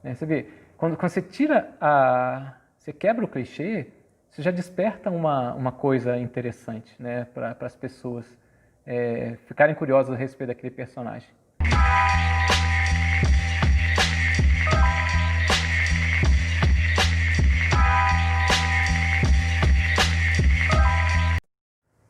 né? Você vê, quando você você quebra o clichê, você já desperta uma coisa interessante, né, para as pessoas ficarem curiosas a respeito daquele personagem.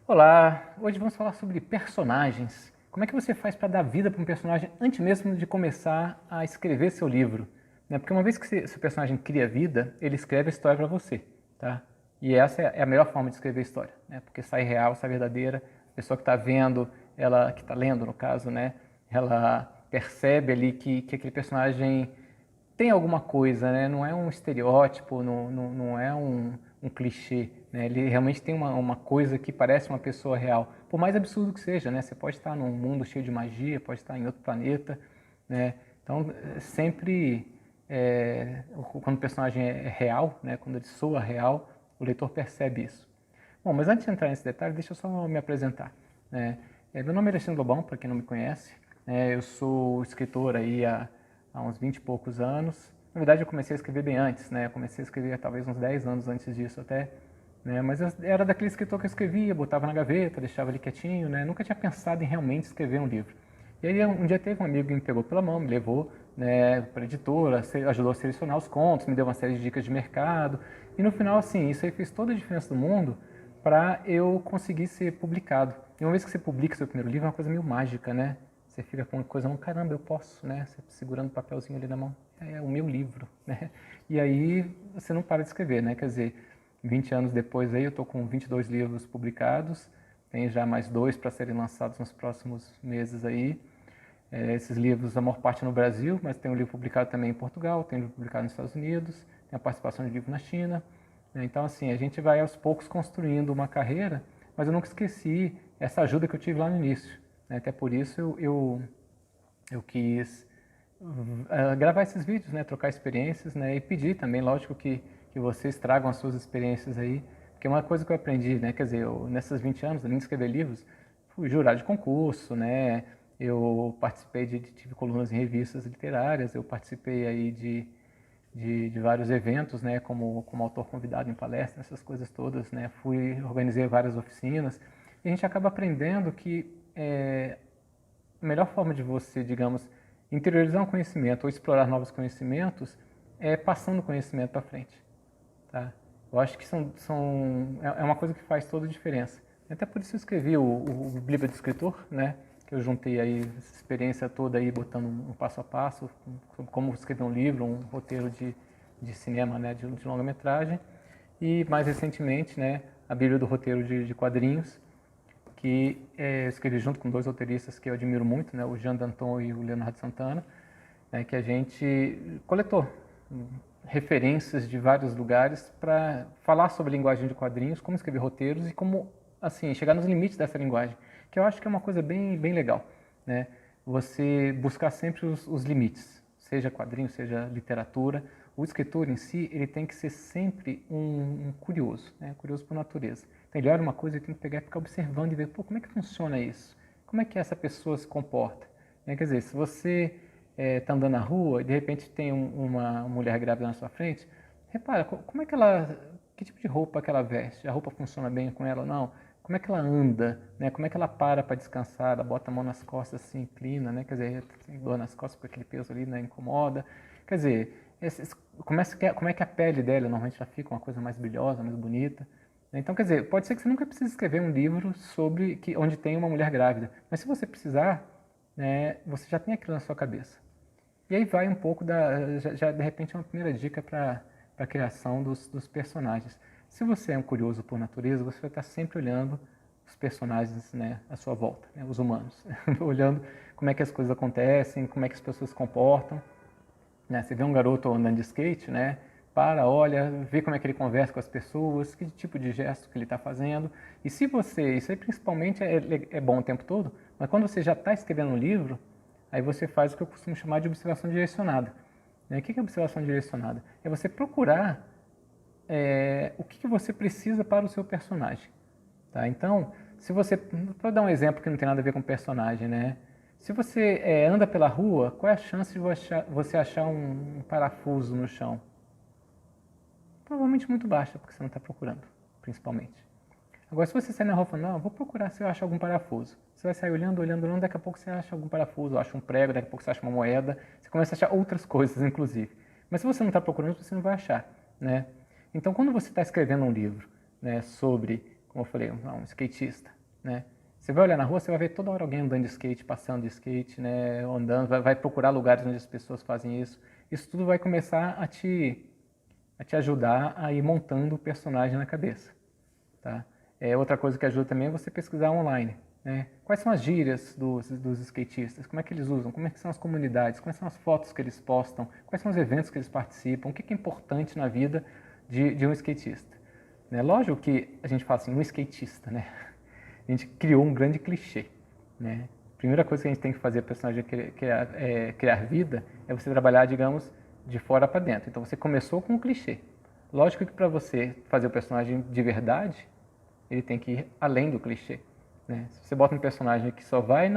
Olá, hoje vamos falar sobre personagens. Como é que você faz para dar vida para um personagem antes mesmo de começar a escrever seu livro? Né? Porque uma vez que seu personagem cria vida, ele escreve a história para você, tá? E essa é a melhor forma de escrever história, né? Porque sai real, sai verdadeira. A pessoa que está vendo, ela que está lendo, no caso, né? Ela percebe ali que aquele personagem tem alguma coisa, né? Não é um estereótipo, não é um clichê, né? Ele realmente tem uma coisa que parece uma pessoa real, por mais absurdo que seja, né? Você pode estar num mundo cheio de magia, pode estar em outro planeta, né? Então, sempre, quando o personagem é real, né? Quando ele soa real, o leitor percebe isso. Bom, mas antes de entrar nesse detalhe, deixa eu só me apresentar, né? Meu nome é Alexandre Lobão, para quem não me conhece. Eu sou escritor aí há uns 20 e poucos anos. Na verdade, eu comecei a escrever bem antes, né? Eu comecei a escrever talvez uns 10 anos antes disso até, né? Mas eu era daquele escritor que eu escrevia, botava na gaveta, deixava ali quietinho, né? Nunca tinha pensado em realmente escrever um livro. E aí um dia teve um amigo que me pegou pela mão, me levou, né, para a editora, ajudou a selecionar os contos, me deu uma série de dicas de mercado. E no final, assim, isso aí fez toda a diferença do mundo para eu conseguir ser publicado. E uma vez que você publica seu primeiro livro, é uma coisa meio mágica, né? Você fica com uma coisa, caramba, eu posso, né? Você segurando o papelzinho ali na mão, é o meu livro, né? E aí você não para de escrever, né? Quer dizer, 20 anos depois aí eu estou com 22 livros publicados, tem já mais 2 para serem lançados nos próximos meses aí. Esses livros, a maior parte no Brasil, mas tem um livro publicado também em Portugal, tem um livro publicado nos Estados Unidos, tem a participação de livro na China. Então, assim, a gente vai aos poucos construindo uma carreira, mas eu nunca esqueci essa ajuda que eu tive lá no início, né? Até por isso eu quis gravar esses vídeos, né? Trocar experiências, né? E pedir também, lógico, que vocês tragam as suas experiências aí, porque uma coisa que eu aprendi, né? Quer dizer, nesses 20 anos, além de escrever livros, fui jurado de concurso, né? Eu participei tive colunas em revistas literárias, eu participei aí de vários eventos, né, como autor convidado em palestras, essas coisas todas, né, organizei várias oficinas, e a gente acaba aprendendo que a melhor forma de você, digamos, interiorizar um conhecimento ou explorar novos conhecimentos é passando o conhecimento para frente, tá? Eu acho que é uma coisa que faz toda a diferença. Até por isso eu escrevi o Bíblia do Escritor, né? Que eu juntei aí essa experiência toda aí, botando um passo a passo, sobre como escrever um livro, um roteiro de cinema, né? De longa-metragem. E mais recentemente, né? A Bíblia do Roteiro de quadrinhos, que eu escrevi junto com 2 roteiristas que eu admiro muito, né? O Jean Danton e o Leonardo Santana, né? Que a gente coletou referências de vários lugares para falar sobre a linguagem de quadrinhos, como escrever roteiros e como, assim, chegar nos limites dessa linguagem, que eu acho que é uma coisa bem legal, né? Você buscar sempre os limites, seja quadrinho, seja literatura. O escritor em si, ele tem que ser sempre um curioso, né? Curioso por natureza. Então ele olha uma coisa e tem que pegar e ficar observando e ver, pô, como é que funciona isso? Como é que essa pessoa se comporta? Quer dizer, se você está andando na rua e de repente tem uma mulher grávida na sua frente, repara, como é que que tipo de roupa que ela veste? A roupa funciona bem com ela ou não? Como é que ela anda, né? Como é que ela para descansar? Ela bota a mão nas costas, se inclina, né? Quer dizer, tem dor nas costas porque aquele peso ali, né, incomoda. Quer dizer, como é que a pele dela normalmente já fica uma coisa mais brilhosa, mais bonita. Então, quer dizer, pode ser que você nunca precise escrever um livro onde tem uma mulher grávida, mas se você precisar, né, você já tem aquilo na sua cabeça. E aí vai um pouco já de repente é uma primeira dica para a criação dos personagens. Se você é um curioso por natureza, você vai estar sempre olhando os personagens, né, à sua volta, né, os humanos, olhando como é que as coisas acontecem, como é que as pessoas se comportam, né? Você vê um garoto andando de skate, né? Olha, vê como é que ele conversa com as pessoas, que tipo de gesto que ele está fazendo. E se isso aí principalmente é bom o tempo todo, mas quando você já está escrevendo um livro, aí você faz o que eu costumo chamar de observação direcionada. Né? O que é observação direcionada? É você procurar o que você precisa para o seu personagem. Tá? Então, se você... Vou dar um exemplo que não tem nada a ver com personagem, né? Se você anda pela rua, qual é a chance de você achar um parafuso no chão? Provavelmente muito baixa, porque você não está procurando, principalmente. Agora, se você sai na rua falando, não, vou procurar se eu acho algum parafuso. Você vai sair olhando, olhando, olhando, daqui a pouco você acha algum parafuso, acha um prego, daqui a pouco você acha uma moeda, você começa a achar outras coisas, inclusive. Mas se você não está procurando, você não vai achar, né? Então, quando você está escrevendo um livro, né, sobre, como eu falei, um skatista, né? Você vai olhar na rua, você vai ver toda hora alguém andando de skate, passando de skate, né, andando, vai procurar lugares onde as pessoas fazem isso. Isso tudo vai começar a te ajudar a ir montando o personagem na cabeça, tá? Outra coisa que ajuda também é você pesquisar online, né? Quais são as gírias dos skatistas? Como é que eles usam? Como é que são as comunidades? Quais são as fotos que eles postam? Quais são os eventos que eles participam? O que é importante na vida de um skatista? Né? Lógico que a gente fala assim, um skatista, né? A gente criou um grande clichê, né? A primeira coisa que a gente tem que fazer para o personagem criar vida é você trabalhar, digamos, de fora para dentro. Então você começou com um clichê. Lógico que para você fazer o personagem de verdade, ele tem que ir além do clichê, né? Se você bota um personagem que só vai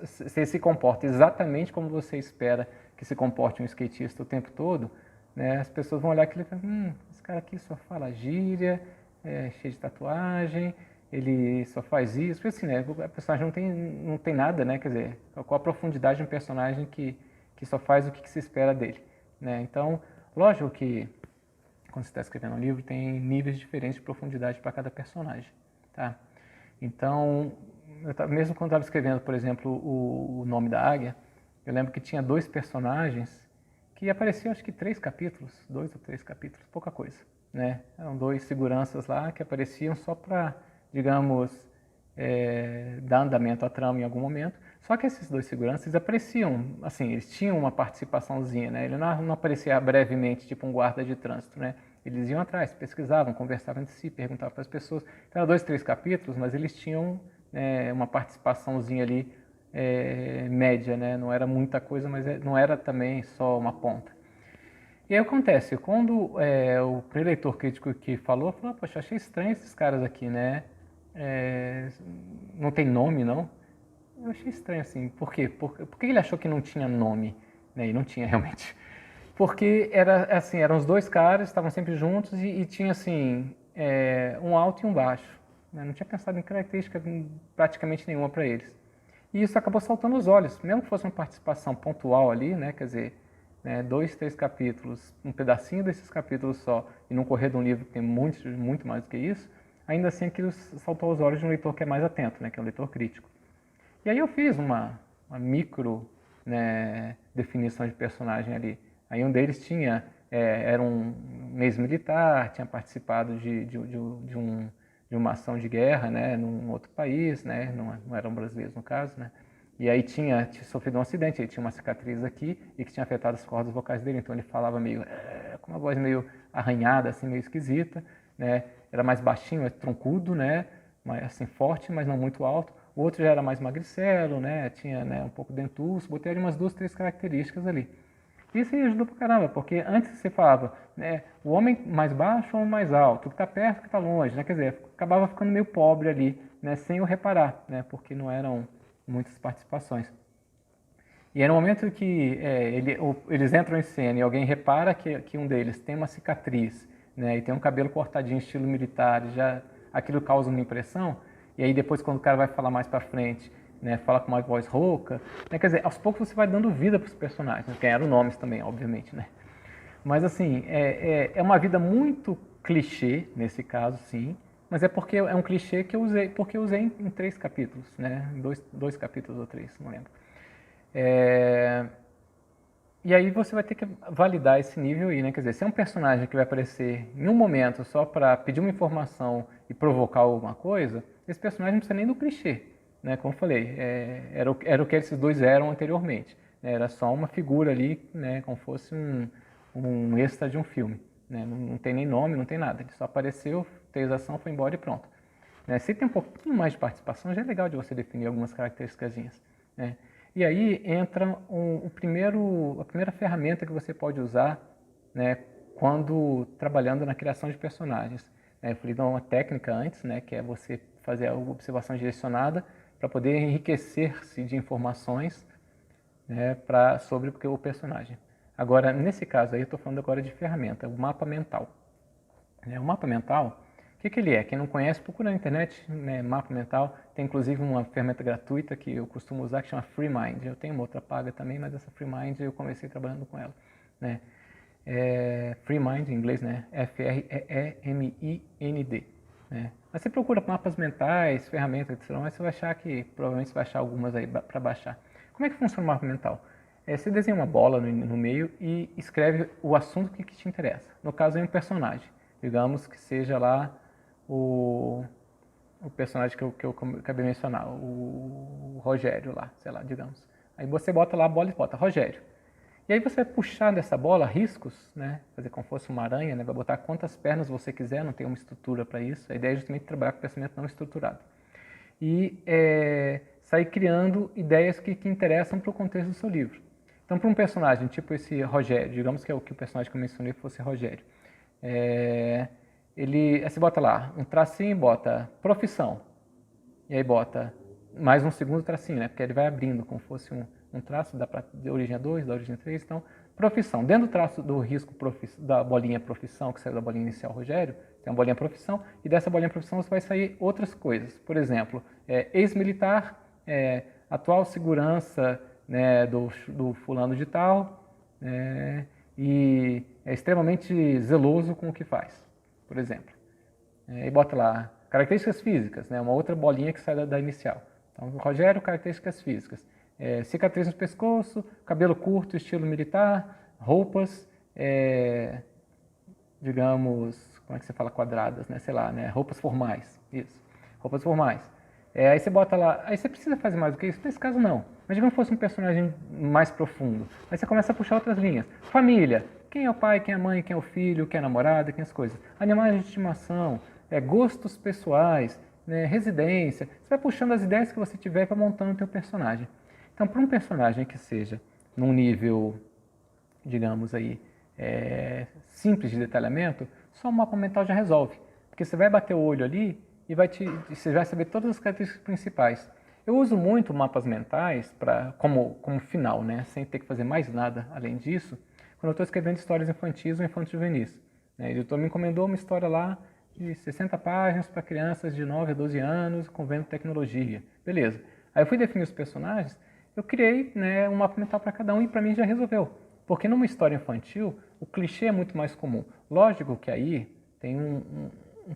se ele se comporta exatamente como você espera que se comporte um skatista o tempo todo, né? As pessoas vão olhar aquilo e falar, esse cara aqui só fala gíria, cheio de tatuagem, ele só faz isso, porque assim, né? A personagem não tem nada, né? Quer dizer, qual a profundidade de um personagem que só faz o que se espera dele, né? Então, lógico que quando você está escrevendo um livro, tem níveis diferentes de profundidade para cada personagem, tá? Então, mesmo quando eu estava escrevendo, por exemplo, o Nome da Águia, eu lembro que tinha dois personagens que apareciam, acho que 3 capítulos, 2 ou 3 capítulos, pouca coisa, né? Eram 2 seguranças lá que apareciam só para, digamos, dar andamento à trama em algum momento. Só que esses 2 seguranças apareciam, assim, eles tinham uma participaçãozinha, né? Ele não aparecia brevemente, tipo um guarda de trânsito, né? Eles iam atrás, pesquisavam, conversavam entre si, perguntavam para as pessoas. Então, eram 2, 3 capítulos, mas eles tinham uma participaçãozinha ali média, né? Não era muita coisa, mas não era também só uma ponta. E aí acontece, quando o primeiro leitor crítico que falou, poxa, achei estranho esses caras aqui, né? Não tem nome, não? Eu achei estranho, assim. Por quê? Por que ele achou que não tinha nome? Né? E não tinha, realmente. Porque eram os 2 caras, estavam sempre juntos e tinha, assim, um alto e um baixo. Né? Não tinha pensado em característica praticamente nenhuma para eles. E isso acabou saltando os olhos. Mesmo que fosse uma participação pontual ali, né? Quer dizer, 2, 3 capítulos, um pedacinho desses capítulos só, e não correr de um livro que tem muito mais do que isso, ainda assim aquilo saltou aos olhos de um leitor que é mais atento, né? Que é um leitor crítico. E aí eu fiz uma micro, né, definição de personagem ali. Aí um deles era um ex-militar, tinha participado de uma ação de guerra, né, num outro país, né, não eram brasileiros no caso, né. E aí tinha sofrido um acidente, ele tinha uma cicatriz aqui e que tinha afetado as cordas vocais dele, então ele falava meio, com uma voz meio arranhada, assim, meio esquisita, né, era mais baixinho, mais troncudo, né, mais, assim, forte, mas não muito alto. O outro já era mais magricelo, né, tinha, né, um pouco dentuço, botei ali umas 2, 3 características ali. Isso aí ajudou pra caramba, porque antes você falava, né, o homem mais baixo ou mais alto, o que está perto, o que está longe, né, quer dizer, acabava ficando meio pobre ali, né, sem eu reparar, né, porque não eram muitas participações. E aí no momento que eles entram em cena e alguém repara que um deles tem uma cicatriz, né, e tem um cabelo cortadinho estilo militar, já aquilo causa uma impressão, e aí depois quando o cara vai falar mais pra frente, né, fala com uma voz rouca, né, quer dizer, aos poucos você vai dando vida para os personagens, ganharam nomes também, obviamente, né. Mas assim, é uma vida muito clichê nesse caso, sim, mas é porque é um clichê que eu usei, porque eu usei em 3 capítulos, né, dois capítulos ou 3, não lembro. E aí você vai ter que validar esse nível aí, né? Quer dizer, se é um personagem que vai aparecer em um momento só para pedir uma informação e provocar alguma coisa, esse personagem não precisa nem do clichê, né? Como eu falei, era o que esses 2 eram anteriormente, né? Era só uma figura ali, né? Como fosse um extra de um filme, né? Não tem nem nome, não tem nada. Ele só apareceu, fez ação, foi embora e pronto. Né? Se tem um pouquinho mais de participação, já é legal de você definir algumas características, né? E aí entra a primeira ferramenta que você pode usar, né, quando trabalhando na criação de personagens. Eu falei de uma técnica antes, né, que é você fazer a observação direcionada para poder enriquecer-se de informações, né, sobre o personagem. Agora, nesse caso aí, eu estou falando agora de ferramenta, o mapa mental. O mapa mental, o que ele é? Quem não conhece, procura na internet, né, mapa mental. Tem inclusive uma ferramenta gratuita que eu costumo usar que chama FreeMind. Eu tenho uma outra paga também, mas essa FreeMind eu comecei trabalhando com ela, né? FreeMind em inglês, né? F-R-E-E-M-I-N-D. Né? Mas você procura mapas mentais, ferramentas, etc. Mas você vai achar que, provavelmente você vai achar algumas aí para baixar. Como é que funciona o mapa mental? Você desenha uma bola no meio e escreve o assunto que te interessa. No caso, é um personagem. Digamos que seja lá o personagem que eu acabei de mencionar, o Rogério lá, sei lá, digamos. Aí você bota lá a bola e bota Rogério. E aí você vai puxar dessa bola riscos, né? Fazer como se fosse uma aranha, né? Vai botar quantas pernas você quiser, não tem uma estrutura para isso. A ideia é justamente trabalhar com pensamento não estruturado. E sair criando ideias que interessam para o contexto do seu livro. Então, para um personagem tipo esse Rogério, digamos que é o personagem que eu mencionei fosse Rogério, aí você bota lá um tracinho e bota profissão. E aí bota mais um segundo tracinho, né? Porque ele vai abrindo como fosse um traço, dá para de origem a 2, da origem a 3. Então, profissão. Dentro do traço do risco da bolinha profissão, que saiu da bolinha inicial Rogério, tem uma bolinha profissão, e dessa bolinha profissão você vai sair outras coisas. Por exemplo, ex-militar, atual segurança, né, do fulano de tal, e é extremamente zeloso com o que faz, por exemplo. E bota lá características físicas, né, uma outra bolinha que sai da inicial. Então, Rogério, características físicas. Cicatriz no pescoço, cabelo curto, estilo militar, roupas, digamos, como é que você fala quadradas, né? Sei lá, né? Roupas formais, isso, roupas formais. Aí você bota lá, aí você precisa fazer mais do que isso? Nesse caso não, mas digamos que fosse um personagem mais profundo. Aí você começa a puxar outras linhas. Família, quem é o pai, quem é a mãe, quem é o filho, quem é a namorada, quem é as coisas. Animais de estimação, gostos pessoais, né? Residência. Você vai puxando as ideias que você tiver para montando o teu personagem. Então, para um personagem que seja num nível, digamos aí, simples de detalhamento, só um mapa mental já resolve. Porque você vai bater o olho ali e você vai saber todas as características principais. Eu uso muito mapas mentais como final, né? Sem ter que fazer mais nada além disso, quando eu estou escrevendo histórias infantis ou infanto-juvenis. Né? O editor me encomendou uma história lá de 60 páginas para crianças de 9 a 12 anos com vendo tecnologia. Beleza. Aí eu fui definir os personagens, eu criei, né, um mapa mental para cada um e para mim já resolveu. Porque numa história infantil, o clichê é muito mais comum. Lógico que aí tem um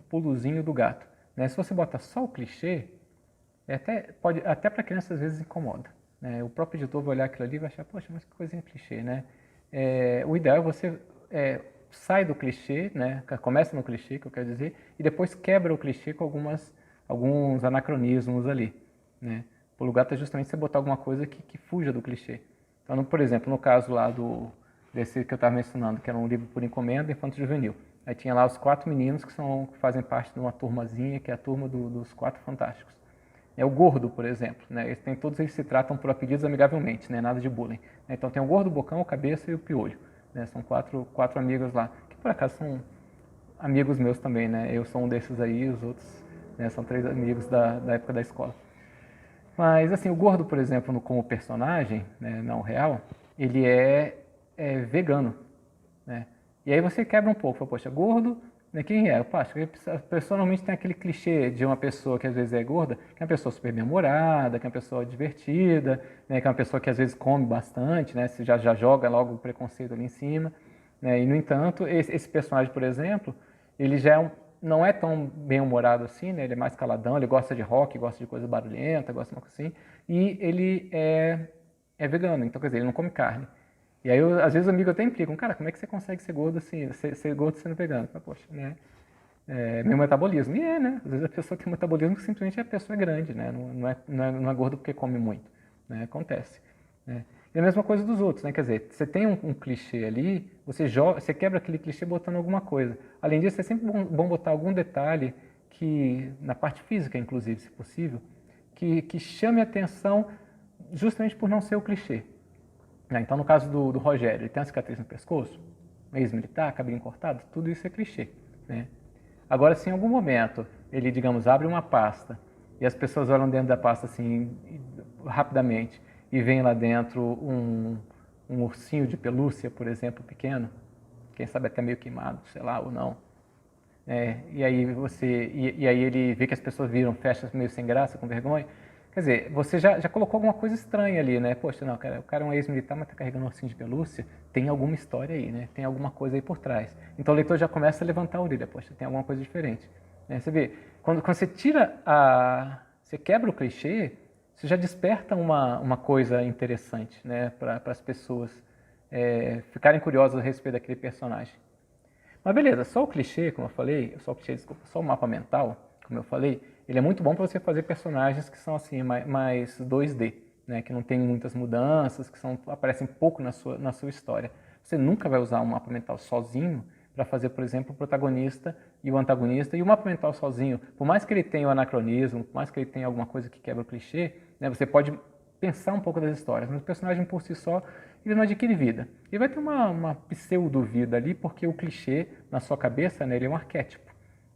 pulozinho do gato. Né? Se você bota só o clichê, até para criança às vezes incomoda. Né? O próprio editor vai olhar aquilo ali e vai achar, poxa, mas que coisinha clichê, né? O ideal é você sai do clichê, né? Começa no clichê, que eu quero dizer, e depois quebra o clichê com alguns anacronismos ali. Né? O lugar está justamente você botar alguma coisa que fuja do clichê. Então, por exemplo, no caso lá desse que eu estava mencionando, que era um livro por encomenda, infanto juvenil. Aí tinha lá os 4 meninos que fazem parte de uma turmazinha, que é a turma dos 4 fantásticos. O gordo, por exemplo, né? Todos eles se tratam por apelidos amigavelmente, né? Nada de bullying. Então tem o gordo, o bocão, a cabeça e o piolho. Né? São quatro amigos lá, que por acaso são amigos meus também, né? Eu sou um desses aí, os outros, né, são 3 amigos da época da escola. Mas assim, o gordo, por exemplo, como personagem, né, não real, ele é vegano, né? E aí você quebra um pouco, fala, poxa, gordo, né, quem é? Pô, acho que a pessoa normalmente tem aquele clichê de uma pessoa que às vezes é gorda, que é uma pessoa super bem-humorada, que é uma pessoa divertida, né, que é uma pessoa que às vezes come bastante, né? Você já joga logo o preconceito ali em cima, né? E no entanto, esse personagem, por exemplo, ele já não é tão bem-humorado assim, né? Ele é mais caladão, ele gosta de rock, gosta de coisa barulhenta, gosta de uma coisa assim, e ele é vegano, então quer dizer, ele não come carne. E aí, às vezes, os amigos até implicam, cara, como é que você consegue ser gordo assim, ser gordo sendo vegano? Mas, poxa, né? Meu metabolismo. E né? Às vezes a pessoa tem um metabolismo que simplesmente a pessoa é grande, né? Não é gordo porque come muito, né? Acontece. Né? E a mesma coisa dos outros, né? Quer dizer, você tem um clichê ali, você quebra aquele clichê botando alguma coisa. Além disso, é sempre bom botar algum detalhe na parte física, inclusive, se possível, que chame a atenção justamente por não ser o clichê. Então, no caso do Rogério, ele tem uma cicatriz no pescoço, ex-militar, cabelinho cortado, tudo isso é clichê. Né? Agora, se em algum momento ele, digamos, abre uma pasta e as pessoas olham dentro da pasta assim, rapidamente, e vem lá dentro um ursinho de pelúcia, por exemplo, pequeno, quem sabe até meio queimado, sei lá, ou não. E aí e aí ele vê que as pessoas viram, fecha meio sem graça, com vergonha. Quer dizer, você já colocou alguma coisa estranha ali, né? Poxa, não, cara, o cara é um ex-militar, mas tá carregando um ursinho de pelúcia, tem alguma história aí, né? Tem alguma coisa aí por trás. Então o leitor já começa a levantar a orelha, poxa, tem alguma coisa diferente. Você vê, quando você você quebra o clichê, você já desperta uma coisa interessante, né? Para as pessoas ficarem curiosas a respeito daquele personagem. Mas beleza, só o clichê, como eu falei, só o mapa mental, como eu falei, ele é muito bom para você fazer personagens que são assim mais 2D, né, que não tem muitas mudanças, aparecem pouco na sua história. Você nunca vai usar um mapa mental sozinho para fazer, por exemplo, o protagonista e o antagonista. E o mapa mental sozinho, por mais que ele tenha o anacronismo, por mais que ele tenha alguma coisa que quebra o clichê, né, você pode pensar um pouco das histórias, mas o personagem por si só, ele não adquire vida. Ele vai ter uma pseudo-vida ali, porque o clichê, na sua cabeça, né, ele é um arquétipo.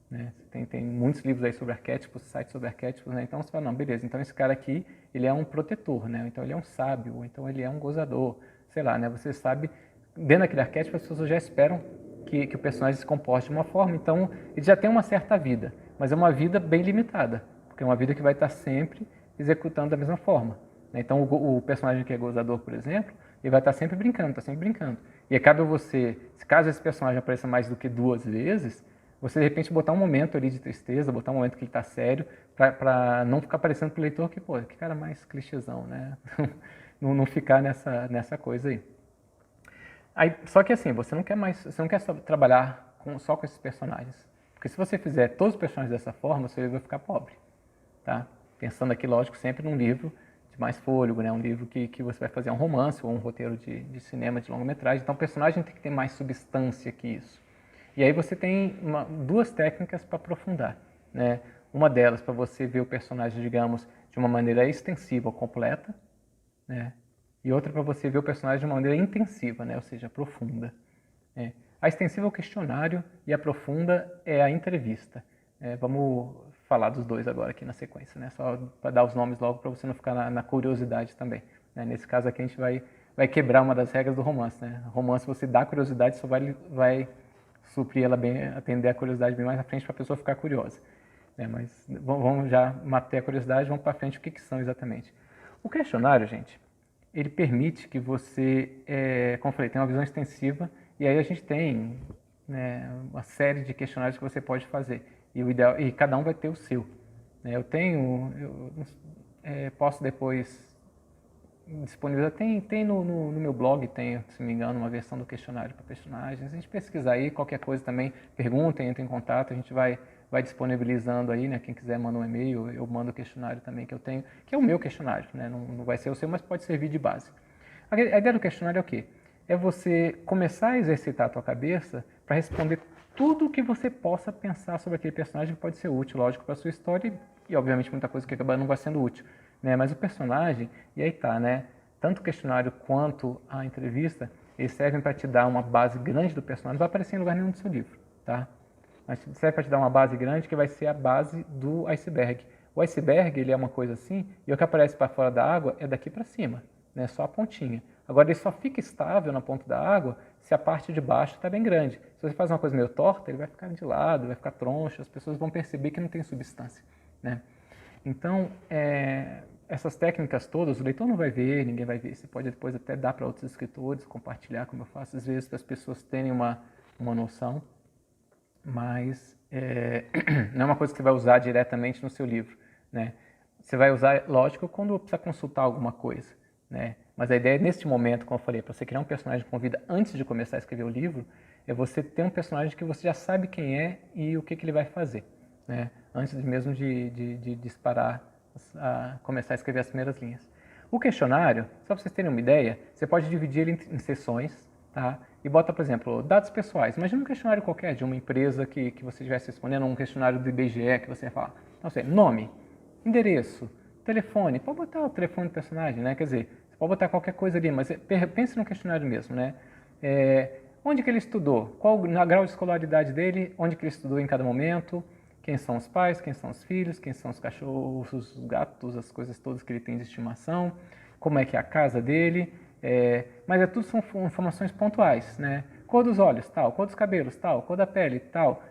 Né? Tem muitos livros aí sobre arquétipos, sites sobre arquétipos, né? Então você fala, não, beleza, então esse cara aqui, ele é um protetor, né? Então ele é um sábio, ou então ele é um gozador, sei lá, né? Você sabe, dentro daquele arquétipo, as pessoas já esperam que o personagem se comporte de uma forma, então ele já tem uma certa vida, mas é uma vida bem limitada, porque é uma vida que vai estar sempre executando da mesma forma. Né? Então o personagem que é gozador, por exemplo, ele vai estar sempre brincando, está sempre brincando. E cabe a você, caso esse personagem apareça mais do que 2 vezes, você de repente botar um momento ali de tristeza, botar um momento que ele está sério, para não ficar parecendo para o leitor que, pô, que cara mais clichêzão, né? não ficar nessa coisa aí. Só que assim, você não quer só trabalhar só com esses personagens. Porque se você fizer todos os personagens dessa forma, você vai ficar pobre. Tá? Pensando aqui, lógico, sempre num livro de mais fôlego, né? Um livro que você vai fazer um romance ou um roteiro de cinema de longa-metragem. Então o personagem tem que ter mais substância que isso. E aí você tem 2 técnicas para aprofundar. Né? Uma delas para você ver o personagem, digamos, de uma maneira extensiva ou completa, né? E outra para você ver o personagem de uma maneira intensiva, né? Ou seja, profunda. A extensiva é o questionário e a profunda é a entrevista. Vamos falar dos 2 agora aqui na sequência, né? Só para dar os nomes logo para você não ficar na curiosidade também. Né? Nesse caso aqui a gente vai quebrar uma das regras do romance. Né? Romance você dá curiosidade, só vai suprir ela bem, atender a curiosidade bem mais à frente para a pessoa ficar curiosa. Mas vamos já matar a curiosidade, vamos para frente o que são exatamente. O questionário, gente, ele permite que você, como eu falei, tenha uma visão extensiva e aí a gente tem, né, uma série de questionários que você pode fazer e cada um vai ter o seu. Eu posso depois disponibilizar, tem no meu blog, tem, se não me engano, uma versão do questionário para personagens. A gente pesquisar aí, qualquer coisa também, perguntem, entrem em contato, a gente vai disponibilizando aí, né? Quem quiser manda um e-mail, eu mando o questionário também que eu tenho, que é o meu questionário, né? Não vai ser o seu, mas pode servir de base. A ideia do questionário é o quê? É você começar a exercitar a tua cabeça para responder tudo o que você possa pensar sobre aquele personagem que pode ser útil, lógico, para a sua história e obviamente muita coisa que acaba não vai sendo útil. Né? Mas o personagem, e aí tá, né? Tanto o questionário quanto a entrevista, eles servem para te dar uma base grande do personagem, não vai aparecer em lugar nenhum do seu livro, tá? Mas serve para te dar uma base grande que vai ser a base do iceberg. O iceberg, ele é uma coisa assim, e o que aparece para fora da água é daqui para cima, né? Só a pontinha. Agora, ele só fica estável na ponta da água se a parte de baixo está bem grande. Se você faz uma coisa meio torta, ele vai ficar de lado, vai ficar troncho, as pessoas vão perceber que não tem substância, né? Então, essas técnicas todas, o leitor não vai ver, ninguém vai ver. Você pode depois até dar para outros escritores, compartilhar, como eu faço às vezes, para as pessoas terem uma noção. Mas não é uma coisa que você vai usar diretamente no seu livro. Né? Você vai usar, lógico, quando precisa consultar alguma coisa. Né? Mas a ideia, neste momento, como eu falei, para você criar um personagem com vida antes de começar a escrever o livro, é você ter um personagem que você já sabe quem é e o que ele vai fazer. Né? Antes mesmo de disparar, começar a escrever as primeiras linhas. O questionário, só para vocês terem uma ideia, você pode dividir ele em sessões, tá? E bota, por exemplo, dados pessoais. Imagina um questionário qualquer de uma empresa que você estivesse respondendo, um questionário do IBGE que você fala. Então, assim, nome, endereço, telefone. Pode botar o telefone do personagem, né? Quer dizer, você pode botar qualquer coisa ali, mas pense no questionário mesmo, né? Onde que ele estudou? Qual o grau de escolaridade dele? Onde que ele estudou em cada momento? Quem são os pais, quem são os filhos, quem são os cachorros, os gatos, as coisas todas que ele tem de estimação, como é que é a casa dele, mas tudo são informações pontuais, né? Cor dos olhos, tal, cor dos cabelos, tal, cor da pele, tal,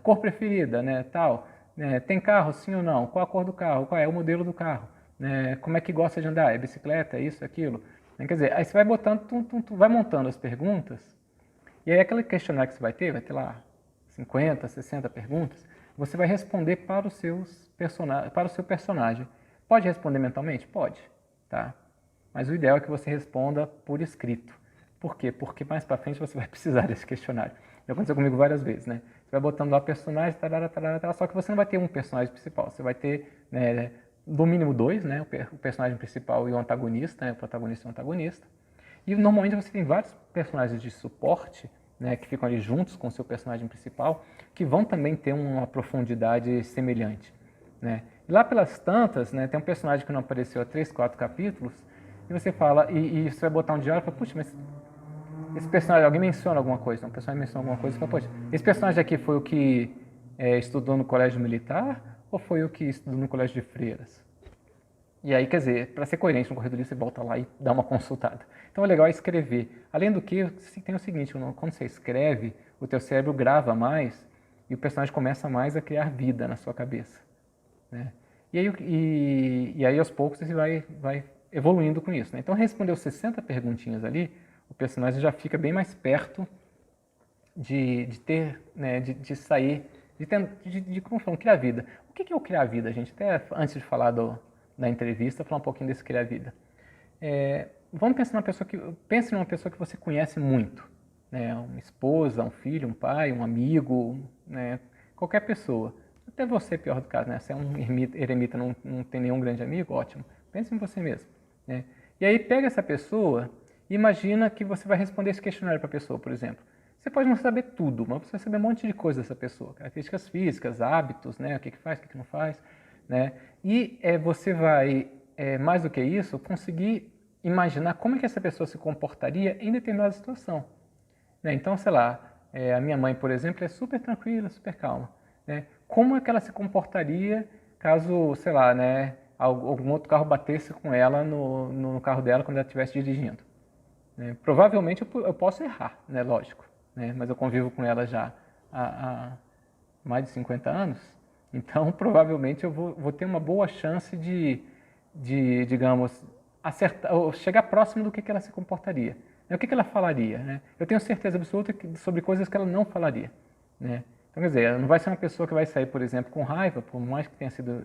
cor preferida, né, tal, tem carro, sim ou não, qual a cor do carro, qual é o modelo do carro, né, como é que gosta de andar, é bicicleta, é isso, aquilo. Quer dizer, aí você vai botando, vai montando as perguntas, e aí aquele questionário que você vai ter lá 50, 60 perguntas, você vai responder para para o seu personagem. Pode responder mentalmente? Pode, tá? Mas o ideal é que você responda por escrito. Por quê? Porque mais para frente você vai precisar desse questionário. Já aconteceu comigo várias vezes, né? Você vai botando lá personagem, tarara, tarara, tarara, só que você não vai ter um personagem principal. Você vai ter, né, no mínimo dois, né? O personagem principal e o antagonista, né? O protagonista e o antagonista. E normalmente você tem vários personagens de suporte, né, que ficam ali juntos com o seu personagem principal, que vão também ter uma profundidade semelhante, né? E lá pelas tantas, né, tem um personagem que não apareceu há 3, 4 capítulos, e você fala, e você vai botar um diálogo e fala, puxa, mas esse personagem, alguém menciona alguma coisa, um personagem menciona alguma coisa, e fala, poxa, esse personagem aqui foi o que estudou no colégio militar ou foi o que estudou no colégio de freiras? E aí, quer dizer, para ser coerente no correio do livro, você volta lá e dá uma consultada. Então, o legal é escrever. Além do que, tem o seguinte, quando você escreve, o teu cérebro grava mais e o personagem começa mais a criar vida na sua cabeça, né? E aí, aos poucos, você vai evoluindo com isso, né? Então, respondeu 60 perguntinhas ali, o personagem já fica bem mais perto de ter, né, de sair, como falam, criar vida. O que é o criar vida, gente? Até antes de falar da entrevista, falar um pouquinho desse criar vida. Vamos pensar pense numa pessoa que você conhece muito, né? Uma esposa, um filho, um pai, um amigo, né? Qualquer pessoa. Até você, pior do caso, né? Se é um eremita, não tem nenhum grande amigo, ótimo. Pense em você mesmo, né? E aí pega essa pessoa e imagina que você vai responder esse questionário para a pessoa, por exemplo. Você pode não saber tudo, mas você vai saber um monte de coisa dessa pessoa. Características físicas, hábitos, né? O que faz, o que não faz, né? E você vai, mais do que isso, conseguir imaginar como é que essa pessoa se comportaria em determinada situação, né? Então, sei lá, a minha mãe, por exemplo, é super tranquila, super calma, né? Como é que ela se comportaria caso, sei lá, né, algum outro carro batesse com ela no carro dela quando ela estivesse dirigindo, né? Provavelmente eu posso errar, né, lógico, né? Mas eu convivo com ela já há mais de 50 anos, então provavelmente eu vou ter uma boa chance digamos, acertar, ou chegar próximo do que ela se comportaria. O que ela falaria, né? Eu tenho certeza absoluta sobre coisas que ela não falaria, né? Então, quer dizer, não vai ser uma pessoa que vai sair, por exemplo, com raiva, por mais que tenha sido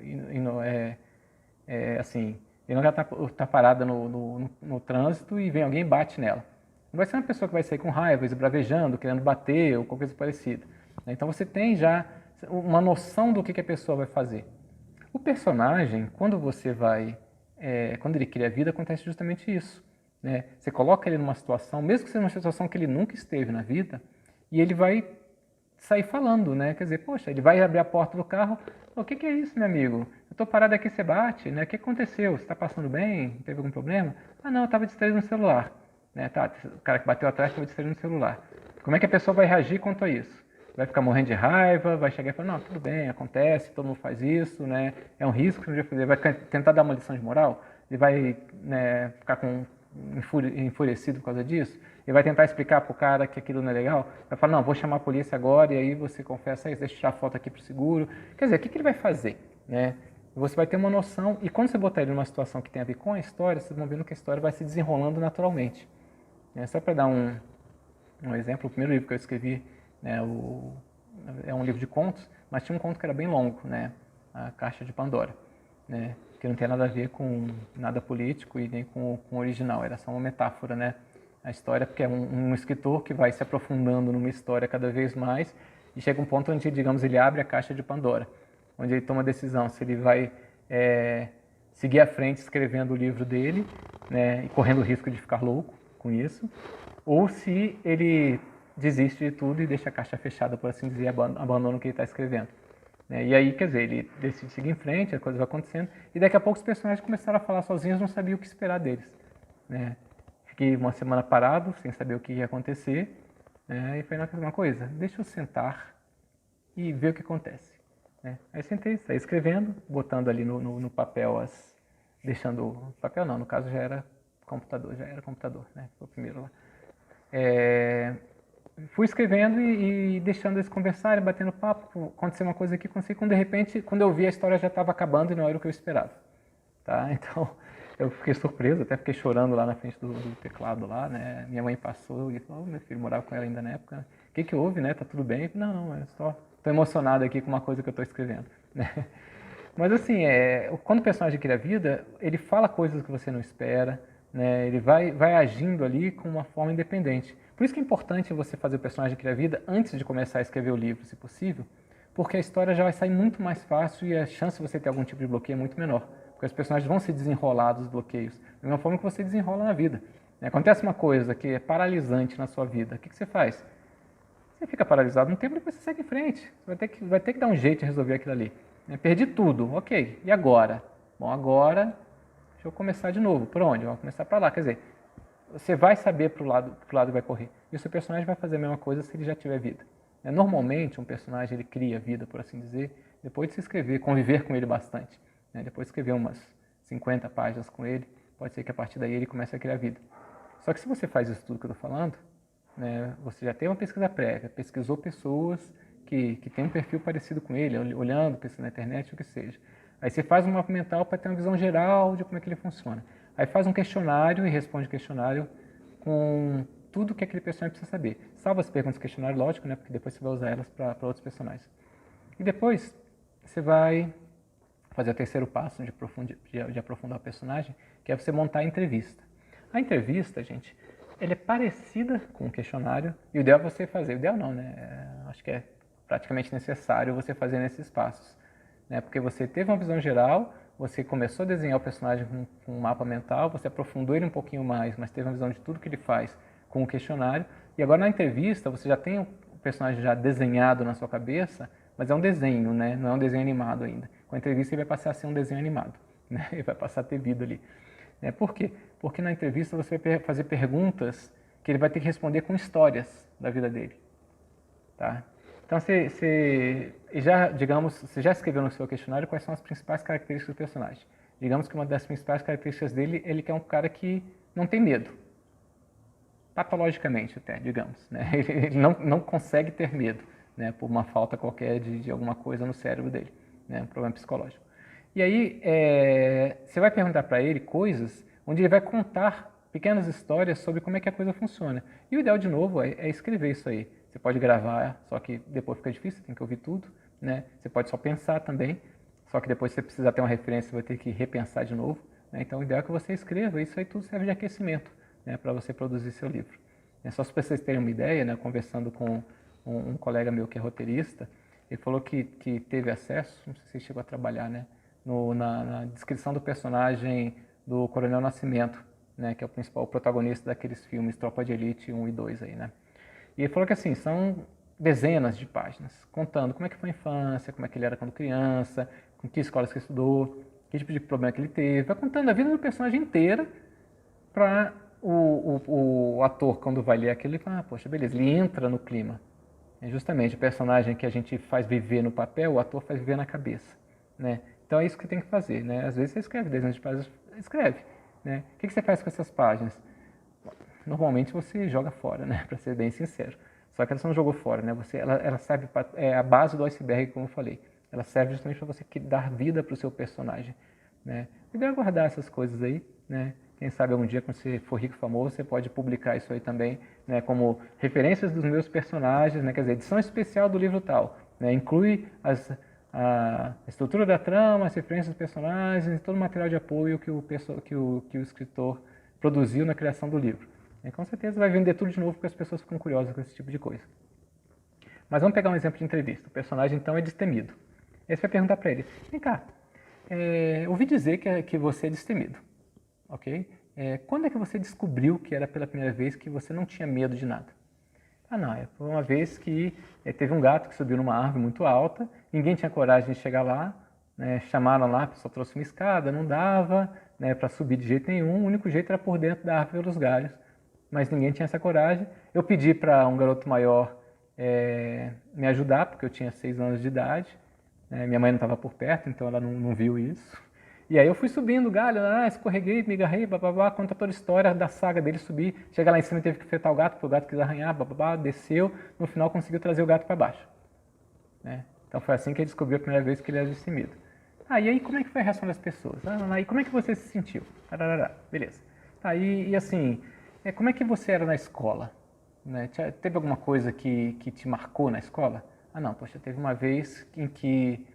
assim, ele não tá parada no trânsito e vem alguém e bate nela. Não vai ser uma pessoa que vai sair com raiva, esbravejando, querendo bater ou qualquer coisa parecida, né? Então você tem já uma noção do que a pessoa vai fazer. O personagem, quando ele cria vida, acontece justamente isso, né? Você coloca ele numa situação, mesmo que seja uma situação que ele nunca esteve na vida, e ele vai sair falando, né? Quer dizer, poxa, ele vai abrir a porta do carro, o que é isso, meu amigo? Eu estou parado aqui, você bate, né? O que aconteceu? Você está passando bem? Teve algum problema? Ah, não, eu estava distraído no celular, né? Tá, o cara que bateu atrás estava distraído no celular. Como é que a pessoa vai reagir quanto a isso? Vai ficar morrendo de raiva, vai chegar e falar, não, tudo bem, acontece, todo mundo faz isso, né? É um risco que você vai fazer. Vai tentar dar uma lição de moral? Ele vai, né, ficar enfurecido por causa disso? Ele vai tentar explicar para o cara que aquilo não é legal? Vai falar, não, vou chamar a polícia agora e aí você confessa isso, deixa eu tirar a foto aqui para o seguro. Quer dizer, o que ele vai fazer, né? Você vai ter uma noção, e quando você botar ele numa situação que tem a ver com a história, vocês vão vendo que a história vai se desenrolando naturalmente. Só para dar um exemplo, o primeiro livro que eu escrevi, né, é um livro de contos, mas tinha um conto que era bem longo, né, A Caixa de Pandora, né, que não tem nada a ver com nada político e nem com o original, era só uma metáfora, né, a história, porque é um escritor que vai se aprofundando numa história cada vez mais e chega um ponto onde, digamos, ele abre a Caixa de Pandora, onde ele toma a decisão se ele vai seguir à frente escrevendo o livro dele, né, e correndo o risco de ficar louco com isso, ou se ele desiste de tudo e deixa a caixa fechada, por assim dizer, e abandona o que ele está escrevendo. E aí, quer dizer, ele decide seguir em frente, a coisa vai acontecendo, e daqui a pouco os personagens começaram a falar sozinhos, não sabia o que esperar deles, né? Fiquei uma semana parado, sem saber o que ia acontecer, e foi uma coisa, deixa eu sentar e ver o que acontece. né? Aí sentei, saí escrevendo, botando ali no papel deixando... Papel não, no caso já era computador, né? Foi o primeiro lá. Fui escrevendo e deixando eles conversarem, batendo papo, aconteceu uma coisa aqui, quando de repente, quando eu vi, a história já estava acabando e não era o que eu esperava. Tá? Então, eu fiquei surpreso, até fiquei chorando lá na frente do teclado lá, né? Minha mãe passou e falou, meu filho morava com ela ainda na época. O que houve, né? Tá tudo bem? Não, é só... Tô emocionado aqui com uma coisa que eu tô escrevendo, né? Mas assim, quando o personagem cria vida, ele fala coisas que você não espera, né? Ele vai agindo ali com uma forma independente. Por isso que é importante você fazer o personagem criar vida antes de começar a escrever o livro, se possível, porque a história já vai sair muito mais fácil e a chance de você ter algum tipo de bloqueio é muito menor. Porque os personagens vão se desenrolar dos bloqueios, da mesma forma que você desenrola na vida. Acontece uma coisa que é paralisante na sua vida, o que você faz? Você fica paralisado no tempo e depois você segue em frente. Você vai ter que dar um jeito de resolver aquilo ali. Perdi tudo, ok. E agora? Bom, agora deixa eu começar de novo. Por onde? Vamos começar para lá. Quer dizer, você vai saber para o lado vai correr. E o seu personagem vai fazer a mesma coisa se ele já tiver vida. Normalmente, um personagem ele cria vida, por assim dizer, depois de se escrever, conviver com ele bastante. Depois de escrever umas 50 páginas com ele, pode ser que a partir daí ele comece a criar vida. Só que se você faz isso tudo que eu estou falando, você já tem uma pesquisa prévia, pesquisou pessoas que têm um perfil parecido com ele, olhando, pesquisando na internet, o que seja. Aí você faz um mapa mental para ter uma visão geral de como é que ele funciona. Aí faz um questionário e responde o questionário com tudo que aquele personagem precisa saber. Salva as perguntas do questionário, lógico, porque depois você vai usar elas para outros personagens. E depois você vai fazer o terceiro passo de aprofundar o personagem, que é você montar a entrevista. A entrevista, gente, ela é parecida com o questionário, e o ideal é você fazer. O ideal não, né? Acho que é praticamente necessário você fazer nesses passos. Porque você teve uma visão geral, você começou a desenhar o personagem com um mapa mental, você aprofundou ele um pouquinho mais, mas teve uma visão de tudo que ele faz com o questionário, e agora na entrevista você já tem o personagem já desenhado na sua cabeça, mas é um desenho, né? Não é um desenho animado ainda. Com a entrevista ele vai passar a ser um desenho animado, né? Ele vai passar a ter vida ali. Por quê? Porque na entrevista você vai fazer perguntas que ele vai ter que responder com histórias da vida dele. Tá? Então, você já escreveu no seu questionário quais são as principais características do personagem. Digamos que uma das principais características dele, ele que é um cara que não tem medo. Patologicamente até, digamos. Né? Ele não consegue ter medo, né? Por uma falta qualquer de alguma coisa no cérebro dele. Né? Um problema psicológico. E aí, você vai perguntar para ele coisas onde ele vai contar pequenas histórias sobre como é que a coisa funciona. E o ideal, de novo, é escrever isso aí. Você pode gravar, só que depois fica difícil, tem que ouvir tudo. Né? Você pode só pensar também, só que depois você precisa ter uma referência, você vai ter que repensar de novo. Né? Então, o ideal é que você escreva, isso aí tudo serve de aquecimento, né? Para você produzir seu livro. Só se vocês terem uma ideia, né? Conversando com um colega meu que é roteirista, ele falou que teve acesso, não sei se ele chegou a trabalhar, né? Na descrição do personagem do Coronel Nascimento, né, que é o protagonista daqueles filmes Tropa de Elite 1 e 2 aí, né? E ele falou que assim, são dezenas de páginas, contando como é que foi a infância, como é que ele era quando criança, com que escolas que ele estudou, que tipo de problema que ele teve, vai contando a vida do personagem inteira para o ator, quando vai ler aquilo, ele fala, poxa, beleza, ele entra no clima. É justamente o personagem que a gente faz viver no papel, o ator faz viver na cabeça, né? Então é isso que tem que fazer, né? Às vezes você escreve dezenas de páginas, escreve, né? O que você faz com essas páginas? Normalmente você joga fora, né? Para ser bem sincero. Só que você não jogou fora, né? Ela serve para a base do iceberg, como eu falei. Ela serve justamente para você dar vida para o seu personagem, né? E deve guardar essas coisas aí, né? Quem sabe algum dia, quando você for rico e famoso, você pode publicar isso aí também, né? Como referências dos meus personagens, né? Quer dizer, edição especial do livro tal, né? Inclui a estrutura da trama, as referências dos personagens e todo o material de apoio que o escritor produziu na criação do livro. E com certeza vai vender tudo de novo porque as pessoas ficam curiosas com esse tipo de coisa. Mas vamos pegar um exemplo de entrevista. O personagem, então, é destemido. Aí você vai perguntar para ele, vem cá, ouvi dizer que você é destemido, ok? Quando é que você descobriu que era pela primeira vez que você não tinha medo de nada? Ah, não, foi uma vez que teve um gato que subiu numa árvore muito alta, ninguém tinha coragem de chegar lá, né, chamaram lá, a pessoa trouxe uma escada, não dava, né, para subir de jeito nenhum, o único jeito era por dentro da árvore pelos galhos, mas ninguém tinha essa coragem. Eu pedi para um garoto maior me ajudar, porque eu tinha 6 anos de idade, Minha mãe não estava por perto, então ela não viu isso. E aí eu fui subindo o galho, escorreguei, me agarrei, bababá, conta toda a história da saga dele subir. Chega lá em cima, teve que enfrentar o gato, porque o gato quis arranhar, bababá, desceu, no final conseguiu trazer o gato para baixo. Né? Então foi assim que ele descobriu a primeira vez que ele era destemido. E aí como é que foi a reação das pessoas? E como é que você se sentiu? Beleza. E assim, como é que você era na escola? Né? Teve alguma coisa que te marcou na escola? Não, poxa, teve uma vez em que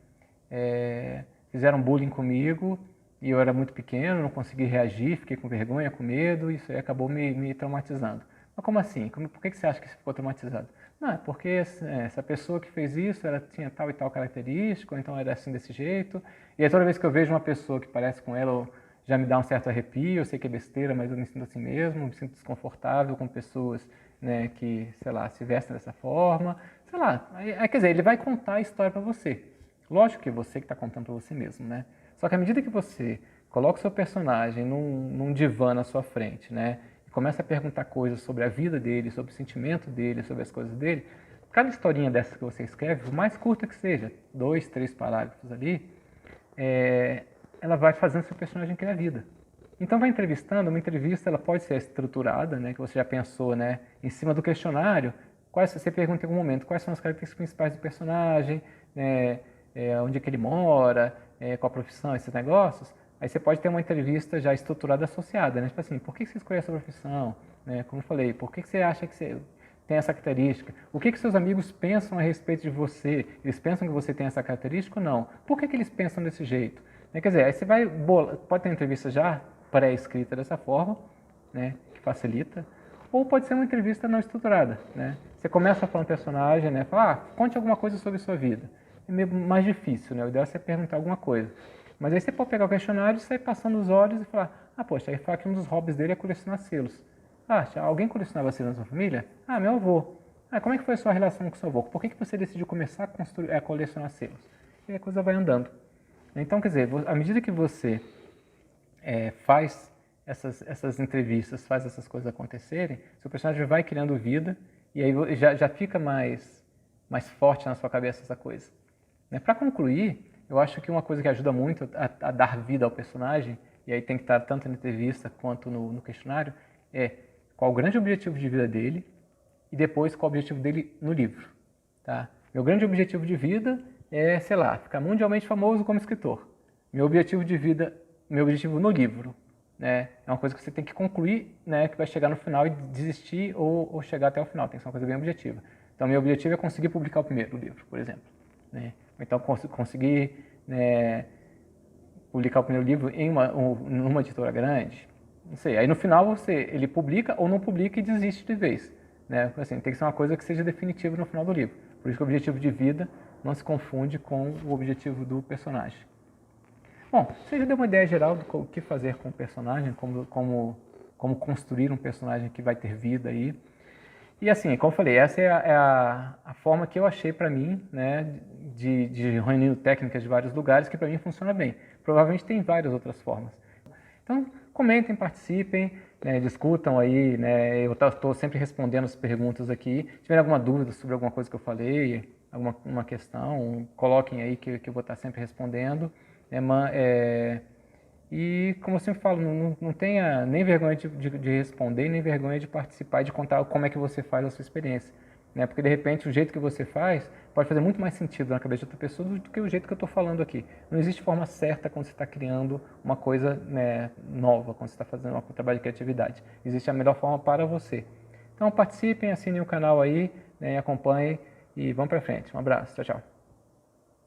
fizeram bullying comigo e eu era muito pequeno, não consegui reagir, fiquei com vergonha, com medo, e isso aí acabou me traumatizando. Mas como assim? Por que você acha que você ficou traumatizado? Não, é porque essa pessoa que fez isso, ela tinha tal e tal característica, ou então era assim desse jeito. E aí toda vez que eu vejo uma pessoa que parece com ela, já me dá um certo arrepio, eu sei que é besteira, mas eu me sinto assim mesmo, me sinto desconfortável com pessoas, né, que, sei lá, se vestem dessa forma, sei lá. Quer dizer, ele vai contar a história para você. Lógico que é você que está contando para você mesmo, né? Só que à medida que você coloca o seu personagem num divã na sua frente, né, e começa a perguntar coisas sobre a vida dele, sobre o sentimento dele, sobre as coisas dele, cada historinha dessas que você escreve, por mais curta que seja, 2, 3 parágrafos ali, ela vai fazendo seu personagem criar vida. Então vai entrevistando, uma entrevista ela pode ser estruturada, né, que você já pensou, né, em cima do questionário, você pergunta em algum momento quais são as características principais do personagem, né, onde é que ele mora, qual a profissão, esses negócios. Aí você pode ter uma entrevista já estruturada associada, né, tipo assim, por que você escolheu essa profissão, né, como eu falei, por que você acha que você tem essa característica, o que seus amigos pensam a respeito de você, eles pensam que você tem essa característica ou não, por que eles pensam desse jeito? Quer dizer, aí você vai, pode ter uma entrevista já pré-escrita dessa forma, né, que facilita, ou pode ser uma entrevista não estruturada, né? Você começa a falar um personagem, né, fala, conte alguma coisa sobre sua vida. É meio mais difícil, né? O ideal é você perguntar alguma coisa. Mas aí você pode pegar o questionário e sair passando os olhos e falar, poxa, aí fala que um dos hobbies dele é colecionar selos. Alguém colecionava selos na sua família? Meu avô. Como é que foi a sua relação com seu avô? Por que você decidiu começar a colecionar selos? E a coisa vai andando. Então, quer dizer, à medida que você faz essas entrevistas, faz essas coisas acontecerem, seu personagem vai criando vida e aí já fica mais forte na sua cabeça essa coisa. Para concluir, eu acho que uma coisa que ajuda muito a dar vida ao personagem, e aí tem que estar tanto na entrevista quanto no questionário, é qual o grande objetivo de vida dele e depois qual o objetivo dele no livro. Tá? Meu grande objetivo de vida é, sei lá, ficar mundialmente famoso como escritor. Meu objetivo de vida, meu objetivo no livro, né, é uma coisa que você tem que concluir, né, que vai chegar no final e desistir ou chegar até o final. Tem que ser uma coisa bem objetiva. Então, meu objetivo é conseguir publicar o primeiro livro, por exemplo. Né? Então, conseguir, né, publicar o primeiro livro numa editora grande. Não sei. Aí no final ele publica ou não publica e desiste de vez. Né? Assim, tem que ser uma coisa que seja definitiva no final do livro. Por isso que o objetivo de vida não se confunde com o objetivo do personagem. Bom, você já deu uma ideia geral do que fazer com o personagem, como construir um personagem que vai ter vida aí. E assim, como eu falei, essa é a forma que eu achei para mim, né, de reunir técnicas de vários lugares, que para mim funciona bem. Provavelmente tem várias outras formas. Então, comentem, participem, né, discutam aí, né, eu estou sempre respondendo as perguntas aqui. Se tiver alguma dúvida sobre alguma coisa que eu falei, alguma questão, coloquem aí que eu vou estar sempre respondendo. E, como eu sempre falo, não tenha nem vergonha de responder, nem vergonha de participar e de contar como é que você faz a sua experiência. Né? Porque, de repente, o jeito que você faz pode fazer muito mais sentido na cabeça de outra pessoa do que o jeito que eu estou falando aqui. Não existe forma certa quando você está criando uma coisa, né, nova, quando você está fazendo um trabalho de criatividade. Existe a melhor forma para você. Então, participem, assinem o canal aí, né, acompanhem e vamos para frente. Um abraço. Tchau, tchau.